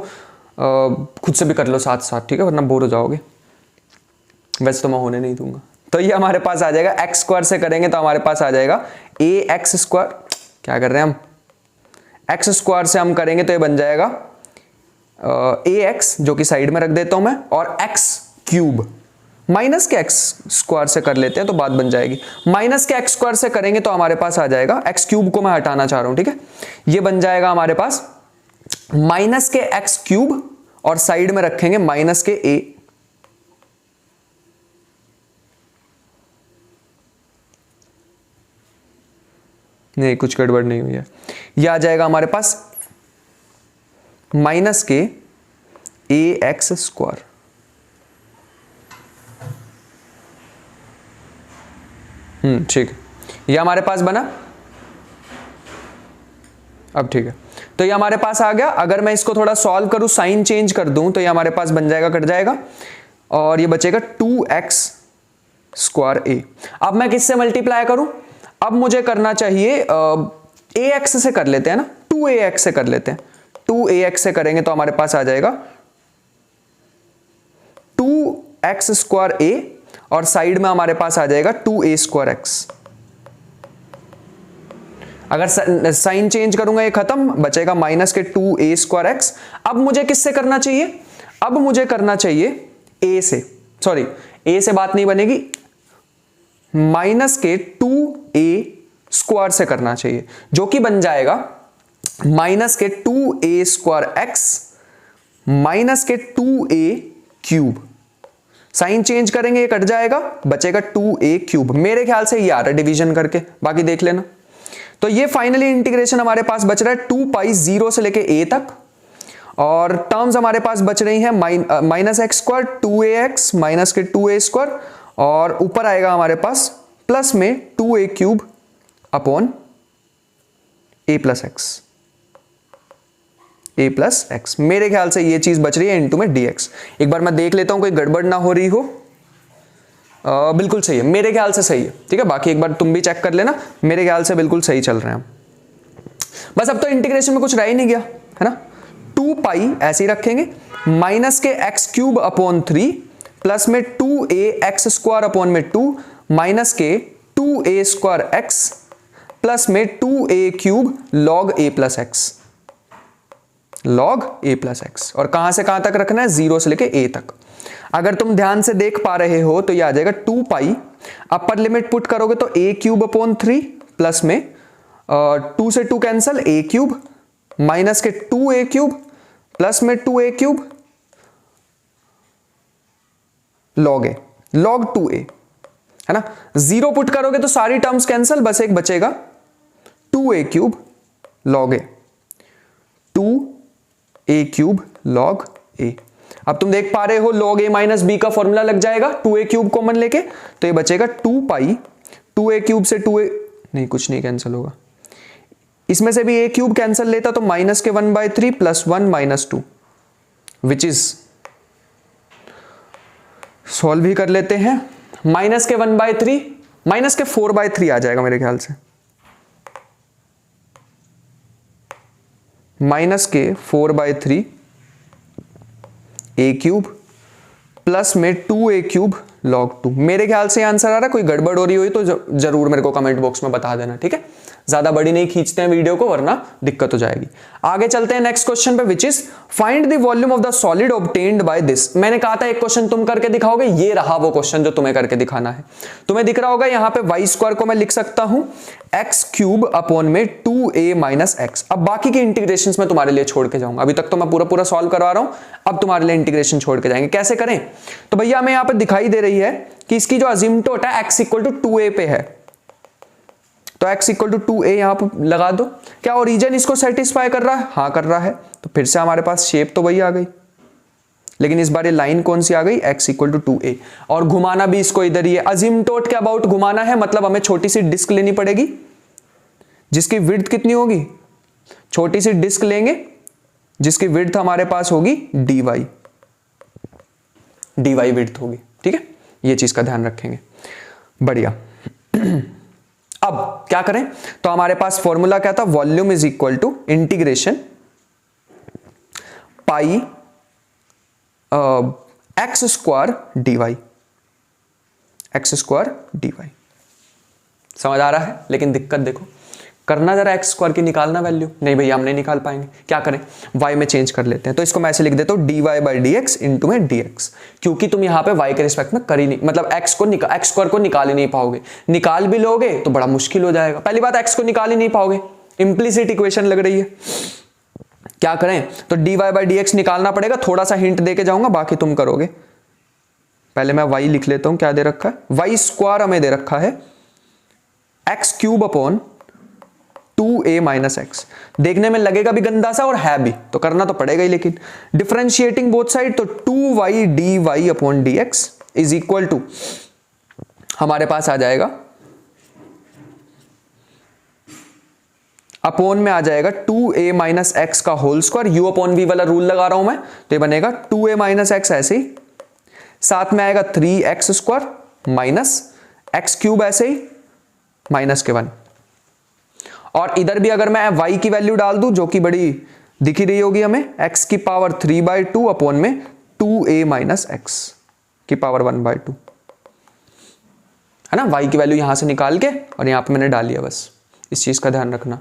खुद से भी कर लो साथ साथ, ठीक है, वरना बोर हो जाओगे। वैसे तो मैं होने नहीं दूंगा। तो ये हमारे पास आ जाएगा, एक्स स्क्वायर से करेंगे तो हमारे पास आ जाएगा ए एक्स स्क्वायर, क्या कर रहे हैं हम, एक्स स्क्वायर से हम करेंगे तो ये बन जाएगा ए एक्स, जो कि साइड में रख देता हूं मैं, और एक्स क्यूब माइनस के एक्स स्क्वायर से कर लेते हैं तो बात बन जाएगी। माइनस के एक्स स्क्वायर से करेंगे तो हमारे पास आ जाएगा, एक्स क्यूब को मैं हटाना चाह रहा हूं, ठीक है, ये बन जाएगा हमारे पास माइनस के एक्स क्यूब, और साइड में रखेंगे माइनस के ए, नहीं कुछ गड़बड़ नहीं हुई है, ये आ जाएगा हमारे पास माइनस के ए एक्स स्क्वायर, ठीक है, ये हमारे पास बना। अब ठीक है, तो ये हमारे पास आ गया। अगर मैं इसको थोड़ा सॉल्व करूं, साइन चेंज कर दूं, तो ये हमारे पास बन जाएगा, कट जाएगा, और ये बचेगा 2x स्क्वायर a। अब मैं किससे मल्टीप्लाई करूं, अब मुझे करना चाहिए ax से कर लेते हैं ना, 2ax से कर लेते हैं। 2ax से करेंगे तो हमारे पास आ जाएगा 2x स्क्वायर a, और साइड में हमारे पास आ जाएगा 2a स्क्वायर एक्स। अगर साइन चेंज करूंगा ये खत्म, बचेगा माइनस के 2a स्क्वायर एक्स। अब मुझे किससे करना चाहिए, अब मुझे करना चाहिए a से, सॉरी a से बात नहीं बनेगी, माइनस के 2a स्क्वायर से करना चाहिए, जो कि बन जाएगा माइनस के 2a स्क्वायर एक्स माइनस के 2a क्यूब। साइन चेंज करेंगे ये कट जाएगा, बचेगा 2a क्यूब। मेरे ख्याल से ये आ रहा है डिवीजन करके, बाकी देख लेना। तो ये फाइनली इंटीग्रेशन हमारे पास बच रहा है 2 पाई 0 से लेके a तक, और टर्म्स हमारे पास बच रही हैं minus x square 2ax minus के 2a स्क्वायर, और ऊपर आएगा हमारे पास प्लस में 2a cube upon a plus x. मेरे ख्याल से ये चीज बच रही है इनटू में dx। एक बार मैं देख लेता हूं कोई गड़बड़ ना हो रही हो। बिल्कुल सही है, मेरे ख्याल से सही है, ठीक है। बाकी एक बार तुम भी चेक कर लेना, मेरे ख्याल से बिल्कुल सही चल रहे हैं। बस अब तो इंटीग्रेशन में कुछ रह ही नहीं गया, है ना। 2 पाई ऐसे ही रखेंगे, माइनस के एक्स क्यूब अपॉन 3 प्लस में 2a एक्स स्क्वायर अपॉन में 2 माइनस के 2a स्क्वायर एक्स प्लस में 2a cube log a plus x, log a plus x. और कहां से कहां तक रखना है, 0 से लेके a तक। अगर तुम ध्यान से देख पा रहे हो तो ये आ जाएगा 2 पाई, अपर लिमिट पुट करोगे तो a क्यूब अपॉन 3 प्लस में 2 से 2 कैंसल a क्यूब माइनस के 2a क्यूब प्लस में 2a cube log a, log 2a, है ना। 0 पुट करोगे तो सारी टर्म्स कैंसल, बस एक बचेगा 2a cube log a, 2a cube log a। अब तुम देख पा रहे हो log a माइनस b का फॉर्मूला लग जाएगा 2a क्यूब कॉमन लेके, तो ये बचेगा 2 पाई 2a क्यूब से 2a, नहीं कुछ नहीं कैंसिल होगा, इसमें से भी a क्यूब कैंसिल लेता तो माइनस के 1/3 plus 1 minus 2, which is solve भी कर लेते हैं। माइनस के 1/3 माइनस के 4/3 आ जाएगा मेरे ख्याल से, माइनस के 4/3 a क्यूब प्लस में 2a क्यूब log 2। मेरे ख्याल से आंसर आ रहा है, कोई गड़बड़ हो रही हुई तो जरूर मेरे को कमेंट बॉक्स में बता देना, ठीक है। ज्यादा बड़ी नहीं खींचते हैं वीडियो को वरना दिक्कत हो जाएगी। आगे चलते हैं नेक्स्ट क्वेश्चन पे, which is find the volume of the solid obtained by this. मैंने कहा था एक क्वेश्चन तुम करके दिखाओगे, ये रहा वो क्वेश्चन जो तुम्हें करके दिखाना है। तुम्हें दिख रहा होगा यहाँ पे वाई स्क्वायर को मैं लिख सकता हूं एक्स क्यूब अपॉन में 2a माइनस एक्स। अब बाकी के इंटीग्रेशन में तुम्हारे लिए छोड़ के जाऊंगा, अभी तक तो मैं पूरा पूरा सॉल्व करवा रहा हूं, अब तुम्हारे लिए इंटीग्रेशन छोड़ के जाएंगे। कैसे करें, तो भैया हमें यहाँ पे दिखाई दे रही है कि इसकी जो अजिम्प्टोट है x इक्वल टू 2a पे है, तो x इक्वल टू 2a यहां पर लगा दो। क्या ओरिजिन इसको सेटिस्फाई कर रहा है? हाँ कर रहा है। तो फिर से हमारे पास शेप तो वही आ गई, लेकिन इस बार ये लाइन कौन सी आ गई? x equal to 2a। और घुमाना भी इसको इधर ही है, अजिम्प्टोट के अबाउट घुमाना है, मतलब हमें छोटी सी डिस्क लेनी पड़ेगी जिसकी विड्थ कितनी होगी? छोटी सी डिस्क लेंगे जिसकी विड्थ हमारे पास होगी dy विड्थ होगी, ठीक है। ये चीज का ध्यान रखेंगे, बढ़िया। अब क्या करें, तो हमारे पास फॉर्मूला क्या था? Volume is equal to integration pi x square dy। समझ आ रहा है? लेकिन दिक्कत देखो, करना जरा एक्स स्क्वायर की निकालना वैल्यू, नहीं भैया हम नहीं निकाल पाएंगे। क्या करें, y में चेंज कर लेते हैं। तो इसको मैं ऐसे लिख देता हूं dy by d x into में dx, क्योंकि तुम यहां पे y के रिस्पेक्ट में कर ही नहीं, मतलब एक्स स्क्वायर को निकाल ही नहीं पाओगे। निकाल भी लोगे तो बड़ा मुश्किल हो जाएगा। पहली बात, x को निकाल ही नहीं पाओगे, इंप्लिसिट इक्वेशन लग रही है। क्या करें, तो dy बाई डी एक्स निकालना पड़ेगा। थोड़ा सा हिंट दे के जाऊंगा, बाकी तुम करोगे। पहले मैं y लिख लेता हूं, क्या दे रखा है? y स्क्वायर हमें दे रखा है x cube upon 2a minus x. देखने में लगेगा भी गंदा सा और है भी, तो करना तो पड़ेगा ही। लेकिन डिफरेंशिएटिंग बोथ साइड, तो 2y dy upon dx is equal to हमारे पास आ जाएगा, अपॉन में आ जाएगा 2a माइनस एक्स का whole square. u upon v वाला रूल लगा रहा हूं मैं, तो ये बनेगा 2a माइनस एक्स, ऐसे ही साथ में आएगा 3x square minus x cube, ऐसे ही माइनस के 1। और इधर भी अगर मैं y की वैल्यू डाल दूं, जो कि बड़ी दिख ही रही होगी हमें, x की पावर 3/2 अपॉन में 2a माइनस एक्स की पावर 1/2, है ना। y की वैल्यू यहां से निकाल के और यहां पे मैंने डाल लिया, बस इस चीज का ध्यान रखना।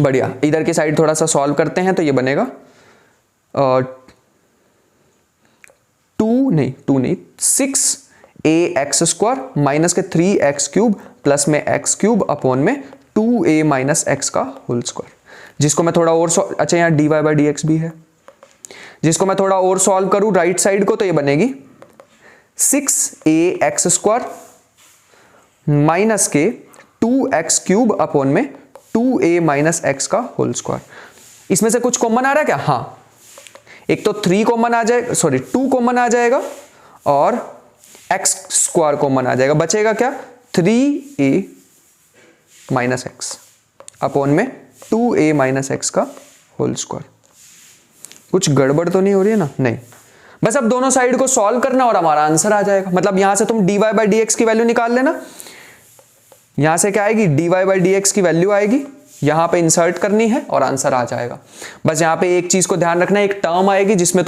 बढ़िया, इधर की साइड थोड़ा सा सॉल्व करते हैं, तो ये बनेगा 6ax स्क्वायर माइनस के 3x क्यूब प्लस में x क्यूब अपॉन में 2a माइनस एक्स का होल स्क्वायर, जिसको मैं थोड़ा और अच्छा यहाँ dy बाई डी एक्स भी है, जिसको मैं थोड़ा और सॉल्व करूं राइट साइड को, तो ये बनेगी 6ax स्क्वायर माइनस के 2x क्यूब अपॉन में 2a माइनस एक्स का होल स्क्वायर। इसमें से कुछ कॉमन आ रहा है क्या? हाँ, एक तो 3 कॉमन आ जाएगा, सॉरी 2 कॉमन आ जाएगा और x स्क्वायर कॉमन आ जाएगा। बचेगा क्या? 3a माइनस एक्स अपॉन में 2a माइनस एक्स का होल स्क्वायर। कुछ गड़बड़ तो नहीं हो रही है ना? नहीं, बस अब दोनों साइड को सॉल्व करना और हमारा आंसर आ जाएगा। मतलब यहां से तुम dy बाई डी एक्स की वैल्यू निकाल लेना, यहां से क्या आएगी? dy बाई डी एक्स की वैल्यू आएगी, यहां पे इंसर्ट करनी है और आंसर आ जाएगा। बस यहां पे एक चीज को ध्यान रखना, एक टर्म आएगी जिसमें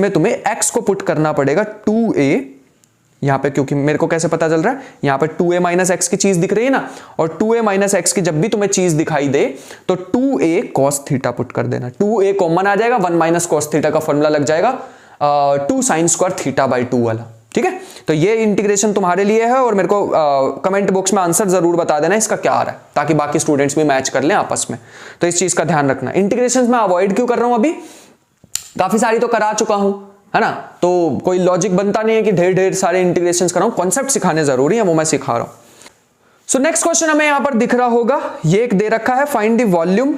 तुम्हें x को पुट करना पड़ेगा 2a यहां पे, क्योंकि मेरे को कैसे पता चल रहा है, यहां पे 2a माइनस एक्स की चीज दिख रही है ना, और 2a माइनस एक्स की जब भी तुम्हें चीज दिखाई दे तो 2a cos थीटा पुट कर देना। 2a कॉमन आ जाएगा, 1 माइनस cos थीटा का फॉर्मूला लग जाएगा 2 साइन स्क्वायर थीटा बाई 2 वाला, ठीक है। तो ये इंटीग्रेशन तुम्हारे लिए है, और मेरे को कमेंट बॉक्स में आंसर जरूर बता देना इसका क्या आ रहा है, ताकि बाकी स्टूडेंट्स भी मैच कर लें आपस में। तो इस चीज का ध्यान रखना। इंटीग्रेशन में अवॉइड क्यों कर रहा हूं? अभी काफी सारी तो करा चुका हूं, है ना, तो कोई लॉजिक बनता नहीं है कि ढेर ढेर सारे इंटीग्रेशंस कराऊं। कॉन्सेप्ट सिखाने जरूरी है, वो मैं सिखा रहा हूं। सो नेक्स्ट क्वेश्चन हमें यहां पर दिख रहा होगा, ये एक दे रखा है, find the volume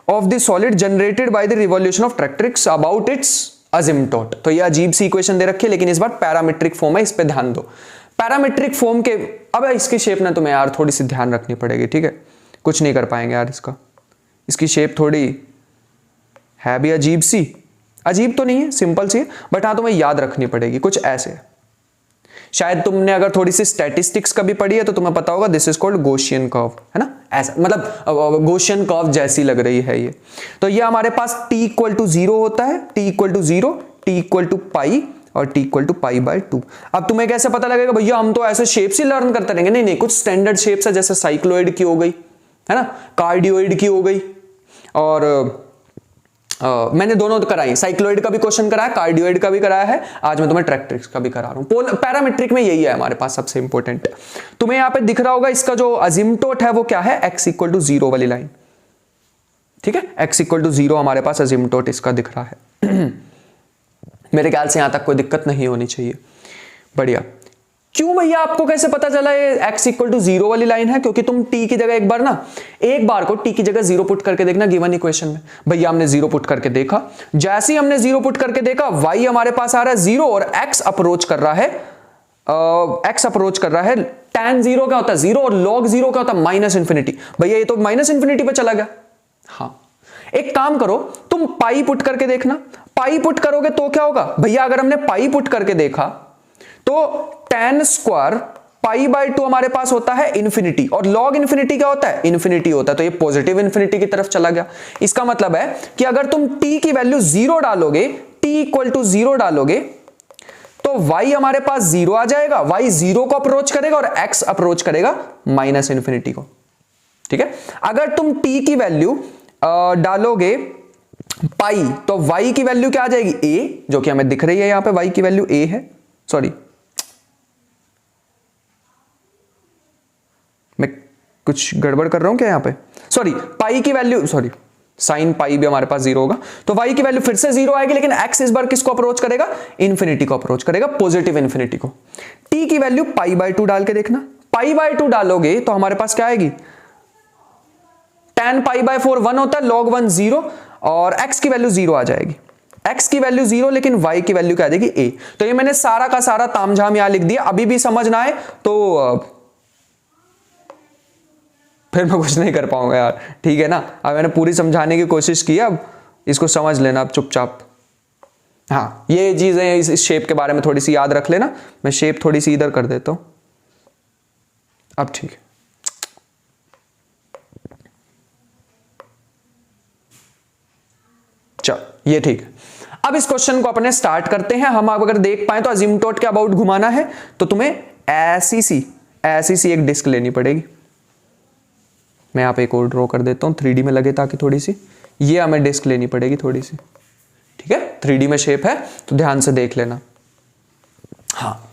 of the solid generated by the revolution of tractrix about its asymptote. तो ये अजीब सी इक्वेशन दे रखी है, लेकिन इस बार पैरामीट्रिक फॉर्म है, इस पे ध्यान दो। पैरामीट्रिक फॉर्म के, अब इसकी शेप ना तुम्हें यार थोड़ी सी ध्यान रखनी पड़ेगी, ठीक है। कुछ नहीं कर पाएंगे यार इसकी शेप थोड़ी है भी अजीब सी, अजीब तो नहीं है, सिंपल सी है, बट हाँ तुम्हें याद रखनी पड़ेगी। कुछ ऐसे शायद तुमने अगर थोड़ी सी स्टैटिस्टिक्स कभी पढ़ी है तो तुम्हें पता होगा, this is called Gaussian curve, है ना, ऐसा मतलब गॉसियन कर्व जैसी लग रही है ये। तो ये हमारे पास t इक्वल टू 0 होता है, t equal to 0, t equal to pi और t equal to pi by 2। अब तुम्हें कैसे पता लगेगा भैया हम तो ऐसे शेप्स ही लर्न करते रहेंगे? नहीं नहीं, कुछ स्टैंडर्ड शेप्स है, जैसे साइक्लोइड की हो गई, है ना, कार्डियोइड की हो गई, और मैंने दोनों तो कराई, साइक्लोइड का भी क्वेश्चन कराया, कार्डियोइड का भी कराया है, आज मैं तुम्हें ट्रैक्ट्रिक्स का भी करा रहा हूं। पैरामेट्रिक में यही है हमारे पास सबसे इंपॉर्टेंट। तुम्हें यहां पे दिख रहा होगा इसका जो अजिम्पटोट है वो क्या है, x इक्वल टू 0 वाली लाइन, ठीक है, x इक्वल टू 0 हमारे पास अजिम्पटोट इसका दिख रहा है। मेरे ख्याल से यहां तक कोई दिक्कत नहीं होनी चाहिए। बढ़िया। क्यों भैया आपको कैसे पता चला ये x इक्वल टू 0 वाली लाइन है? क्योंकि तुम t की जगह एक बार को t की जगह 0 पुट करके देखना गिवन इक्वेशन में। भैया हमने 0 पुट करके देखा, जैसे ही हमने 0 पुट करके देखा y हमारे पास आ रहा है 0 और x अप्रोच कर रहा है, tan 0 क्या होता है 0 और log 0 क्या होता है माइनस इंफिनिटी। भैया ये तो माइनस इंफिनिटी पे चला गया। हाँ, एक काम करो, तुम पाई पुट करके देखना, पाई पुट करोगे तो क्या होगा भैया, अगर हमने पाई पुट करके देखा तो tan स्क्वायर पाई बाय 2 हमारे पास होता है इंफिनिटी, और log इंफिनिटी क्या होता है, इंफिनिटी होता है, तो ये पॉजिटिव इंफिनिटी की तरफ चला गया। इसका मतलब है कि अगर तुम t की वैल्यू 0 डालोगे, t इक्वल टू 0 डालोगे, तो y हमारे पास 0 आ जाएगा, y 0 को अप्रोच करेगा और x अप्रोच करेगा माइनस इंफिनिटी को, ठीक है। अगर तुम t की वैल्यू डालोगे पाई, तो y की वैल्यू क्या आ जाएगी, a, जो कि हमें दिख रही है यहां पे y की वैल्यू a है, सॉरी मैं कुछ गड़बड़ कर रहा हूं क्या यहां पे, सॉरी पाई की वैल्यू, सॉरी साइन पाई भी हमारे पास 0 होगा, तो y की वैल्यू फिर से 0 आएगी, लेकिन x इस बार किसको अप्रोच करेगा, इंफिनिटी को अप्रोच करेगा, पॉजिटिव इंफिनिटी को। t की वैल्यू पाई बाय 2 डाल के देखना, पाई बाय 2 डालोगे तो हमारे पास क्या आएगी, tan पाई बाय 4 1 होता है, log 1 0, और x की वैल्यू 0 आ जाएगी, x की वैल्यू 0 लेकिन y की वैल्यू क्या आ जाएगी a। तो ये मैंने सारा का सारा तामझाम यहां लिख दिया, अभी भी समझ ना आए तो फिर मैं कुछ नहीं कर पाऊंगा यार, ठीक है ना। अब मैंने पूरी समझाने की कोशिश की, अब इसको समझ लेना अब चुपचाप। हाँ, ये चीजें इस शेप के बारे में थोड़ी सी याद रख लेना, मैं शेप थोड़ी सी इधर कर देता हूं, अब ठीक है। चलो ये ठीक है। अब इस क्वेश्चन को अपने स्टार्ट करते हैं। हम अगर देख पाए तो अजिम्पटोट के अबाउट घुमाना है तो तुम्हें ऐसी सी एक डिस्क लेनी पड़ेगी। मैं यहां पे एक और ड्रॉ कर देता हूं 3D में लगे ताकि थोड़ी सी, ये हमें डिस्क लेनी पड़ेगी थोड़ी सी, ठीक है। 3D में शेप है तो ध्यान से देख लेना। हाँ,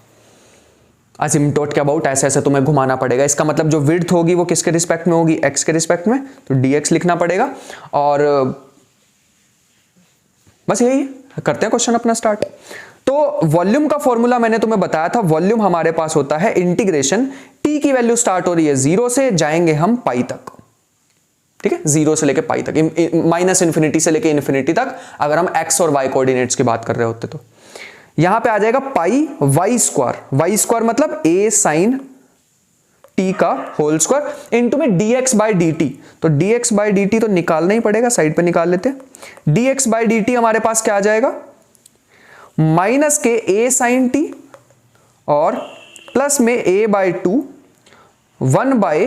असिम्पटोट के अबाउट ऐसे ऐसे तुम्हें घुमाना पड़ेगा। इसका मतलब जो विड्थ होगी वो किसके रिस्पेक्ट में होगी, एक्स के रिस्पेक्ट में, तो dx लिखना पड़ेगा। और बस यही करते हैं क्वेश्चन अपना स्टार्ट। तो वॉल्यूम का फॉर्मूला मैंने तुम्हें बताया था, वॉल्यूम हमारे पास होता है इंटीग्रेशन, टी की वैल्यू स्टार्ट हो रही है 0 से, जाएंगे हम पाई तक, ठीक है, 0 से लेके पाई तक, माइनस इंफिनिटी से लेके इंफिनिटी तक, अगर हम एक्स और वाई कोऑर्डिनेट्स की बात कर रहे होते तो। यहां पे आ जाएगा पाई वाई स्क्वायर मतलब a साइन t का होल स्क्वायर इनटू में dx बाई dt। तो dx बाई dt तो निकालना ही पड़ेगा, साइड पे निकाल लेते हैं। dx बाई dt हमारे पास क्या आ जाएगा, माइनस के a साइन t और प्लस में a by 2 1 by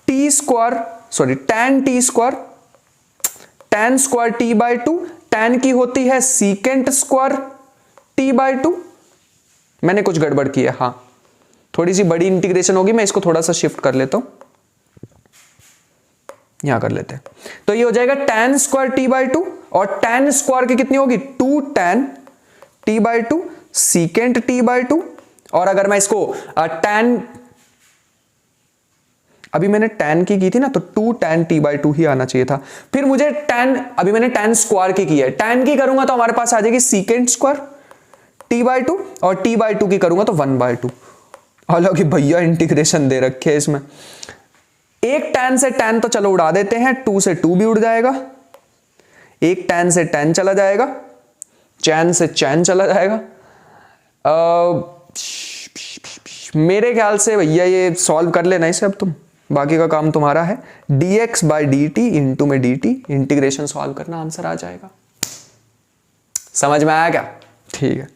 t square, sorry tan t square, tan square t by 2, tan की होती है सीकेंट स्क्वायर t बाई 2। मैंने कुछ गड़बड़ की है, हाँ थोड़ी सी बड़ी इंटीग्रेशन होगी, मैं इसको थोड़ा सा शिफ्ट कर लेता हूं, यहां कर लेते हैं। तो ये हो जाएगा tan स्क्वायर t बाई 2, और tan स्क्वायर की कितनी होगी 2 tan t by 2 secant t by 2। और अगर मैं इसको tan, अभी मैंने tan की थी ना, तो 2 tan t बाई 2 ही आना चाहिए था। फिर मुझे tan, अभी मैंने tan स्क्वायर की है, tan की करूंगा तो हमारे पास आ जाएगी सीकेंट स्क्वायर t बाई 2, और t बाई 2 की करूंगा तो 1 बाई 2। हालांकि भैया इंटीग्रेशन दे रखे है इसमें, एक tan से tan तो चलो उड़ा देते हैं, 2 से 2 भी उड़ जाएगा, एक tan से tan चला जाएगा, चैन से चैन चला जाएगा। मेरे ख्याल से भैया ये सॉल्व कर लेना इसे अब तुम, बाकी का काम तुम्हारा है। dx बाई dt इंटू में dt, इंटीग्रेशन सॉल्व करना, आंसर आ जाएगा। समझ में आया क्या, ठीक है।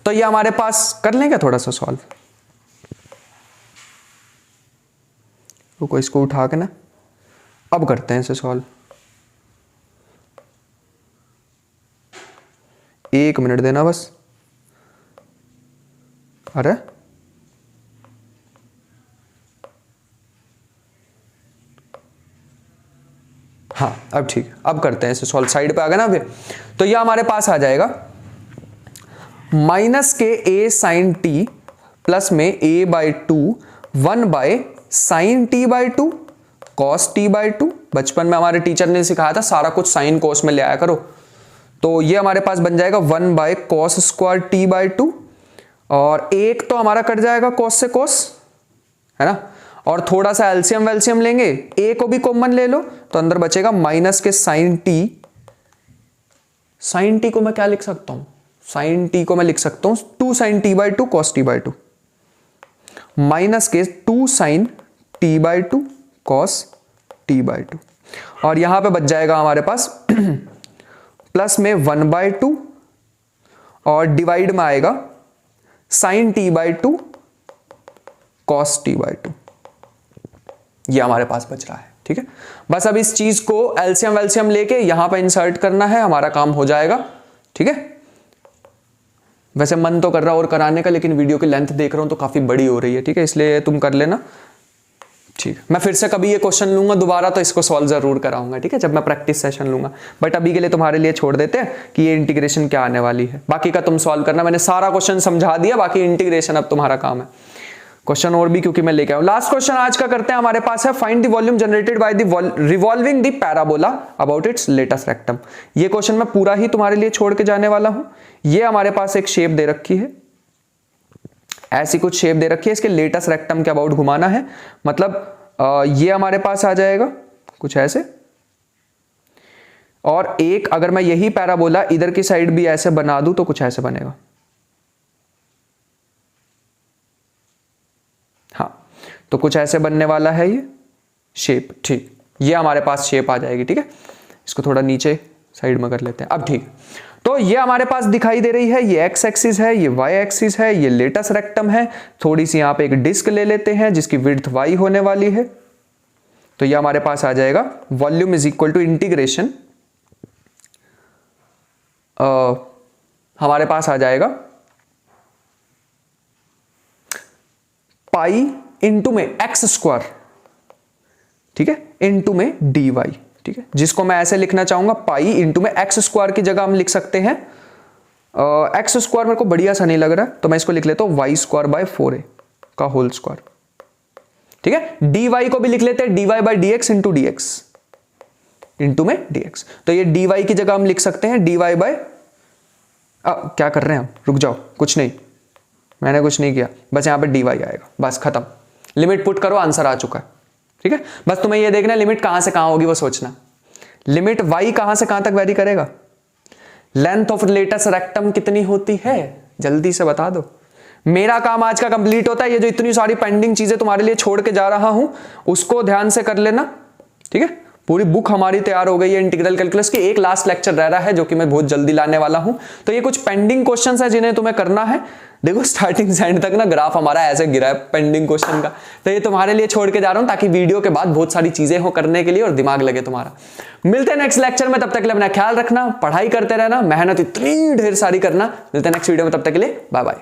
तो ये हमारे पास कर लें क्या थोड़ा सा सॉल्व। रुको इसको उठा के ना अब करते हैं इसे सॉल्व। 1 मिनट देना बस। अरे हाँ अब ठीक, अब करते हैं इसे सॉल्व। साइड पे आ गया ना अभी। तो ये हमारे पास आ जाएगा माइनस के a साइन टी प्लस में a/2 1/sin t/2 cos t/2। बचपन में हमारे टीचर ने सिखाया था सारा कुछ साइन कोस में ले आया करो। तो ये हमारे पास बन जाएगा 1/cos² t/2 और एक तो हमारा कट जाएगा cos से cos, है ना, और थोड़ा सा एलसीएम वेल्सियम लेंगे, a को भी कॉमन ले लो तो अंदर बचेगा माइनस के साइन टी। साइन टी को मैं क्या लिख सकता हूं, साइन टी को मैं लिख सकता हूं 2sin t/2 cos t/2 minus के 2sin t/2 cos t/2 और यहां पे बच जाएगा हमारे पास प्लस में 1/2 और डिवाइड में आएगा sin t/2 cos t/2। ये हमारे पास बच रहा है, ठीक है। बस अब इस चीज को एलसीएम वेल्सियम लेके यहां पे इंसर्ट करना है, हमारा काम हो जाएगा, ठीक है। वैसे मन तो कर रहा और कराने का, लेकिन वीडियो की लेंथ देख रहा हूं तो काफी बड़ी हो रही है, ठीक है, इसलिए तुम कर लेना, ठीक है। मैं फिर से कभी ये क्वेश्चन लूंगा दोबारा तो इसको सॉल्व जरूर कराऊंगा, ठीक है, जब मैं प्रैक्टिस सेशन लूंगा। बट अभी के लिए तुम्हारे लिए छोड़ देते हैं कि ये इंटीग्रेशन क्या आने वाली है, बाकी का तुम सॉल्व करना। मैंने सारा क्वेश्चन समझा दिया, बाकी इंटीग्रेशन अब तुम्हारा काम है। क्वेश्चन और भी क्योंकि मैं लेके आऊं। लास्ट क्वेश्चन आज का करते हैं, हमारे पास है find the volume generated by the revolving the parabola about its latus rectum. ये क्वेश्चन मैं पूरा ही तुम्हारे लिए छोड़ के जाने वाला हूं। ये हमारे पास एक शेप दे रखी है, ऐसी कुछ शेप दे रखी है, इसके लेटस रेक्टम के अबाउट घुमाना है, मतलब ये हमारे पास आ जाएगा कुछ ऐसे। और एक अगर मैं यही पैराबोला इधर की साइड भी ऐसे बना दूं तो कुछ ऐसे बनेगा, हाँ, तो कुछ ऐसे बनने वाला है ये शेप, ठीक, ये हमारे पास शेप आ जाएगी, ठीक है। इसको थोड़ा नीचे साइड में कर लेते हैं अब, ठीक। तो ये हमारे पास दिखाई दे रही है, ये एक्स एक्सिस है, ये वाई एक्सिस है, ये लेटस रेक्टम है। थोड़ी सी यहां पे एक डिस्क ले लेते हैं जिसकी विड्थ वाई होने वाली है। तो ये हमारे पास आ जाएगा volume is equal to integration, हमारे पास आ जाएगा पाई इंटू में एक्स स्क्वायर, ठीक है, इंटू में डी वाई, ठीक है, जिसको मैं ऐसे लिखना चाहूंगा पाई इंटू में एक्स स्क्वायर की जगह हम लिख सकते हैं एक्स स्क्वायर, मेरे को बढ़िया सा नहीं लग रहा तो मैं इसको लिख लेता हूं वाई स्क्वायर बाय 4a का होल स्क्वायर, ठीक है। डी वाई को भी लिख लेते हैं d y by d x into d x into में डी एक्स। तो ये डी वाई की जगह हम लिख सकते हैं डी वाई बाय, क्या कर रहे हैं हम, रुक जाओ, कुछ नहीं, मैंने कुछ नहीं किया, बस यहां पे डी वाई आएगा, बस खत्म। लिमिट पुट करो, आंसर आ चुका है, ठीक है। बस तुम्हें ये देखना लिमिट कहां से कहां होगी वो सोचना। लिमिट वाई कहां से कहां तक वैरी करेगा, लेंथ ऑफ लेटस रेक्टम कितनी होती है, जल्दी से बता दो। मेरा काम आज का कंप्लीट होता है, ये जो इतनी सारी पेंडिंग चीजें तुम्हारे लिए छोड़ के जा रहा हूं उसको ध्यान से कर लेना, ठीक है। पूरी बुक हमारी तैयार हो गई है इंटीग्रल कैलकुलस की, एक लास्ट लेक्चर रह रहा है जो कि मैं बहुत जल्दी लाने वाला हूं। तो ये कुछ पेंडिंग क्वेश्चंस है जिन्हें तुम्हें करना है। देखो स्टार्टिंग से एंड तक ना ग्राफ हमारा ऐसे गिरा है पेंडिंग क्वेश्चन का, तो ये तुम्हारे लिए छोड़ के जा रहा हूं ताकि वीडियो के बाद बहुत सारी चीजें हो करने के लिए और दिमाग लगे तुम्हारा। मिलते हैं नेक्स्ट लेक्चर में, तब तक के लिए अपना ख्याल रखना, पढ़ाई करते रहना, मेहनत इतनी ढेर सारी करना। मिलते हैं नेक्स्ट वीडियो में, तब तक के लिए बाय बाय।